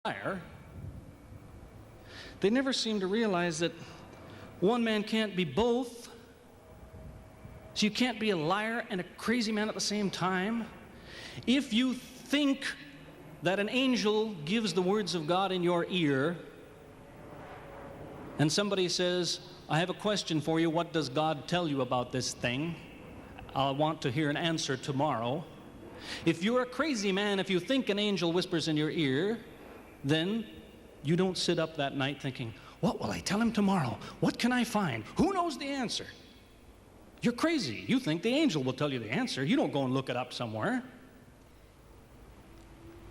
liar, they never seem to realize that one man can't be both. So you can't be a liar and a crazy man at the same time. If you think that an angel gives the words of God in your ear, and somebody says, I have a question for you, what does God tell you about this thing? I want to hear an answer tomorrow. If you're a crazy man, if you think an angel whispers in your ear, then you don't sit up that night thinking, what will I tell him tomorrow? What can I find? Who knows the answer? You're crazy. You think the angel will tell you the answer. You don't go and look it up somewhere.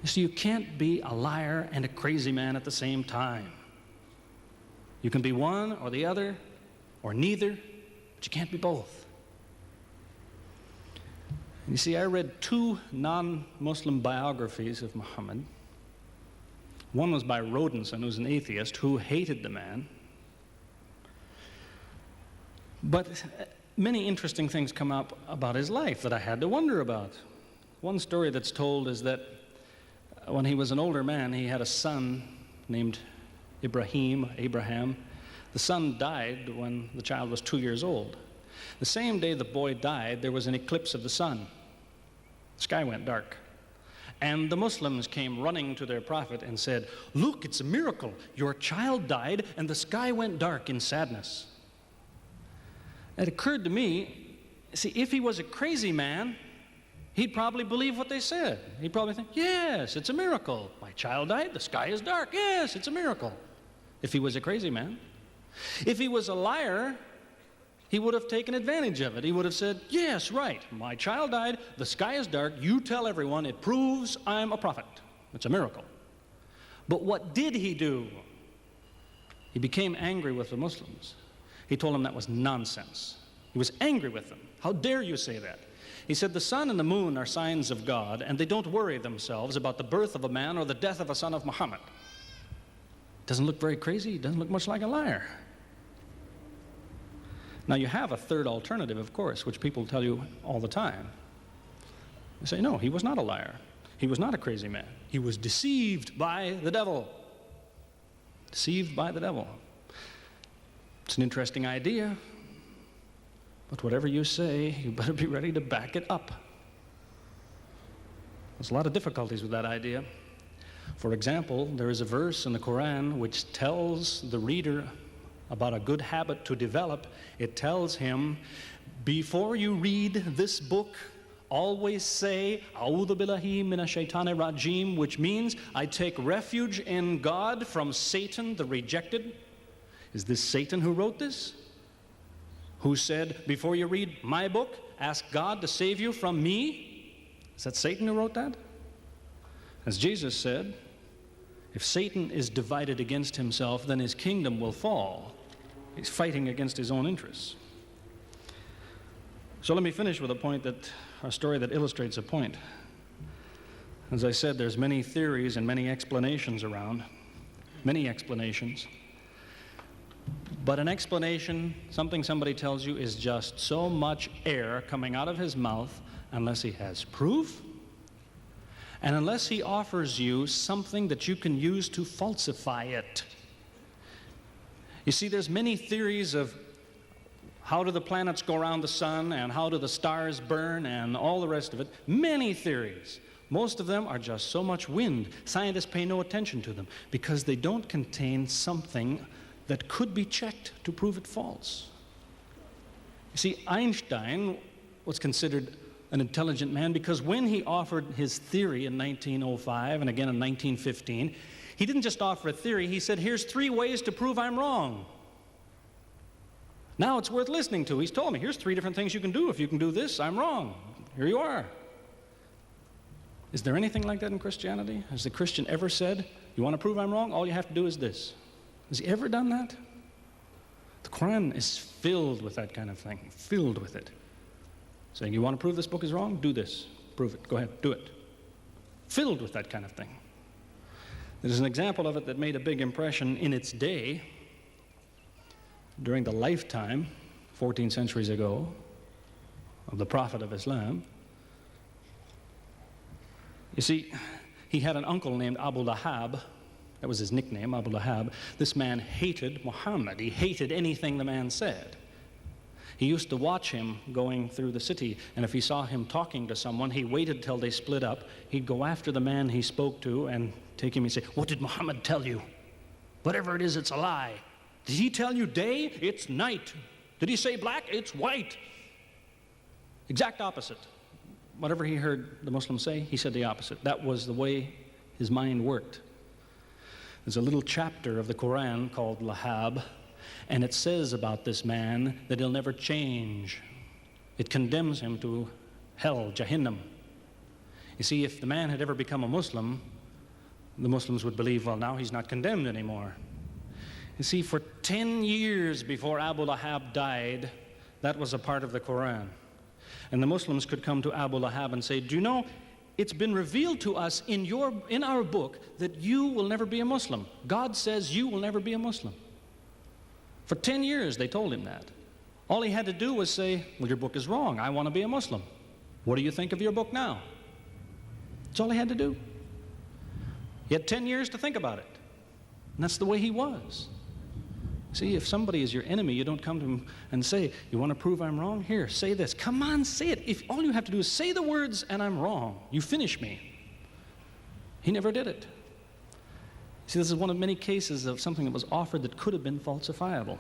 So you can't be a liar and a crazy man at the same time. You can be one or the other or neither, but you can't be both. And you see, I read two non-Muslim biographies of Muhammad. One was by Rodenson, who's an atheist, who hated the man. But many interesting things come up about his life that I had to wonder about. One story that's told is that when he was an older man, he had a son named Abraham. The son died when the child was 2 years old. The same day the boy died, there was an eclipse of the sun. The sky went dark. And the Muslims came running to their prophet and said, look, it's a miracle. Your child died and the sky went dark in sadness. It occurred to me, see, if he was a crazy man, he'd probably believe what they said. He'd probably think, yes, it's a miracle. My child died, the sky is dark. Yes, it's a miracle. If he was a crazy man. If he was a liar, he would have taken advantage of it. He would have said, yes, right, my child died, the sky is dark, you tell everyone, it proves I'm a prophet. It's a miracle. But what did he do? He became angry with the Muslims. He told them that was nonsense. He was angry with them. How dare you say that? He said the sun and the moon are signs of God, and they don't worry themselves about the birth of a man or the death of a son of Muhammad. Doesn't look very crazy. Doesn't look much like a liar. Now you have a third alternative, of course, which people tell you all the time. They say, no, he was not a liar. He was not a crazy man. He was deceived by the devil. Deceived by the devil. It's an interesting idea, but whatever you say, you better be ready to back it up. There's a lot of difficulties with that idea. For example, there is a verse in the Qur'an which tells the reader about a good habit to develop. It tells him, before you read this book, always say, A'udhu billahi minash shaitani rajim, which means, I take refuge in God from Satan the rejected. Is this Satan who wrote this? Who said, before you read my book, ask God to save you from me? Is that Satan who wrote that? As Jesus said, if Satan is divided against himself, then his kingdom will fall. He's fighting against his own interests. So let me finish with a story that illustrates a point. As I said, there's many theories and many explanations around, many explanations. But an explanation, something somebody tells you, is just so much air coming out of his mouth unless he has proof and unless he offers you something that you can use to falsify it. You see, there's many theories of how do the planets go around the sun and how do the stars burn and all the rest of it. Many theories. Most of them are just so much wind. Scientists pay no attention to them because they don't contain something that could be checked to prove it false. You see, Einstein was considered an intelligent man because when he offered his theory in 1905 and again in 1915, he didn't just offer a theory, he said, here's 3 ways to prove I'm wrong. Now it's worth listening to. He's told me, here's 3 different things you can do. If you can do this, I'm wrong. Here you are. Is there anything like that in Christianity? Has the Christian ever said, you want to prove I'm wrong? All you have to do is this. Has he ever done that? The Qur'an is filled with that kind of thing, filled with it. Saying, you want to prove this book is wrong? Do this. Prove it. Go ahead. Do it. Filled with that kind of thing. There's an example of it that made a big impression in its day, during the lifetime, 14 centuries ago, of the Prophet of Islam. You see, he had an uncle named Abu Lahab, That was his nickname, Abu Lahab. This man hated Muhammad. He hated anything the man said. He used to watch him going through the city, and if he saw him talking to someone, he waited till they split up. He'd go after the man he spoke to and take him and say, "What did Muhammad tell you? Whatever it is, it's a lie. Did he tell you day? It's night. Did he say black? It's white." Exact opposite. Whatever he heard the Muslims say, he said the opposite. That was the way his mind worked. There's a little chapter of the Qur'an called Lahab, and it says about this man that he'll never change. It condemns him to hell, Jahannam. You see, if the man had ever become a Muslim, the Muslims would believe, well, now he's not condemned anymore. You see, for 10 years before Abu Lahab died, that was a part of the Qur'an. And the Muslims could come to Abu Lahab and say, "Do you know, it's been revealed to us in our book that you will never be a Muslim. God says you will never be a Muslim." For 10 years they told him that. All he had to do was say, "Well, your book is wrong. I want to be a Muslim. What do you think of your book now?" That's all he had to do. He had 10 years to think about it. And that's the way he was. See, if somebody is your enemy, you don't come to him and say, "You want to prove I'm wrong? Here, say this." Come on, say it. If all you have to do is say the words and I'm wrong, you finish me. He never did it. See, this is one of many cases of something that was offered that could have been falsifiable.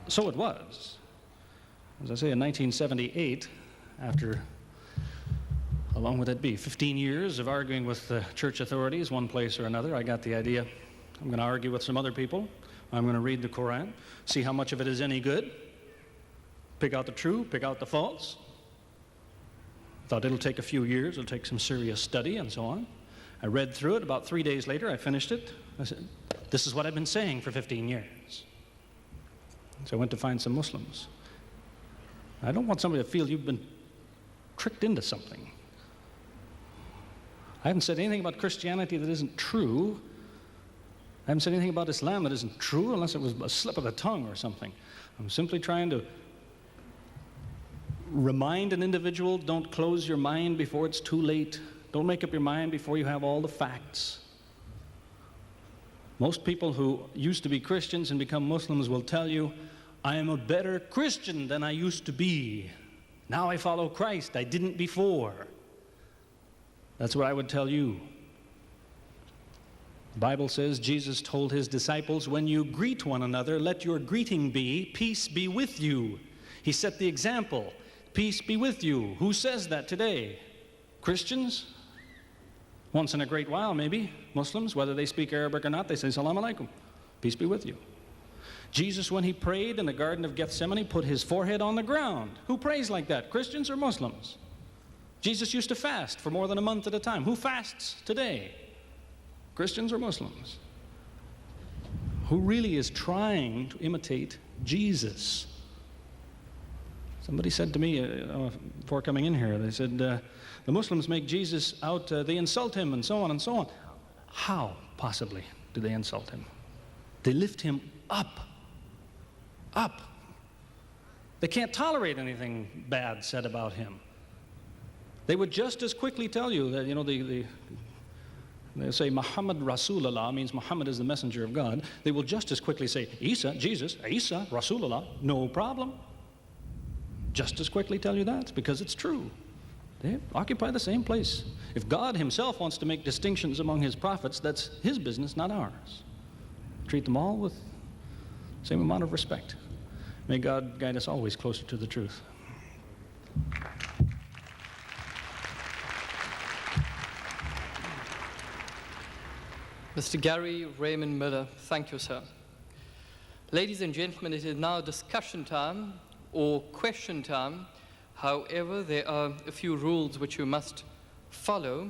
So it was. As I say, in 1978, after, how long would that be? 15 years of arguing with the church authorities, one place or another, I got the idea. I'm going to argue with some other people. I'm going to read the Qur'an, see how much of it is any good, pick out the true, pick out the false. Thought it'll take a few years, it'll take some serious study and so on. I read through it. About 3 days later, I finished it. I said, "This is what I've been saying for 15 years. So I went to find some Muslims. I don't want somebody to feel you've been tricked into something. I haven't said anything about Christianity that isn't true. I haven't said anything about Islam that isn't true, unless it was a slip of the tongue or something. I'm simply trying to remind an individual, don't close your mind before it's too late. Don't make up your mind before you have all the facts. Most people who used to be Christians and become Muslims will tell you, "I am a better Christian than I used to be. Now I follow Christ. I didn't before." That's what I would tell you. The Bible says Jesus told his disciples, "When you greet one another, let your greeting be, 'Peace be with you.'" He set the example. Peace be with you. Who says that today? Christians? Once in a great while, maybe. Muslims, whether they speak Arabic or not, they say, "Salaam alaikum. Peace be with you." Jesus, when he prayed in the Garden of Gethsemane, put his forehead on the ground. Who prays like that? Christians or Muslims? Jesus used to fast for more than a month at a time. Who fasts today? Christians or Muslims? Who really is trying to imitate Jesus? Somebody said to me before coming in here, they said, the Muslims make Jesus out, they insult him and so on and so on. How, possibly, do they insult him? They lift him up. Up. They can't tolerate anything bad said about him. They would just as quickly tell you that, they say Muhammad Rasulullah means Muhammad is the messenger of God. They will just as quickly say Isa, Jesus, Isa, Rasulullah, no problem. Just as quickly tell you that, because it's true. They occupy the same place. If God himself wants to make distinctions among his prophets, that's his business, not ours. Treat them all with the same amount of respect. May God guide us always closer to the truth. Mr. Gary Raymond Miller, thank you, sir. Ladies and gentlemen, it is now discussion time or question time. However, there are a few rules which you must follow.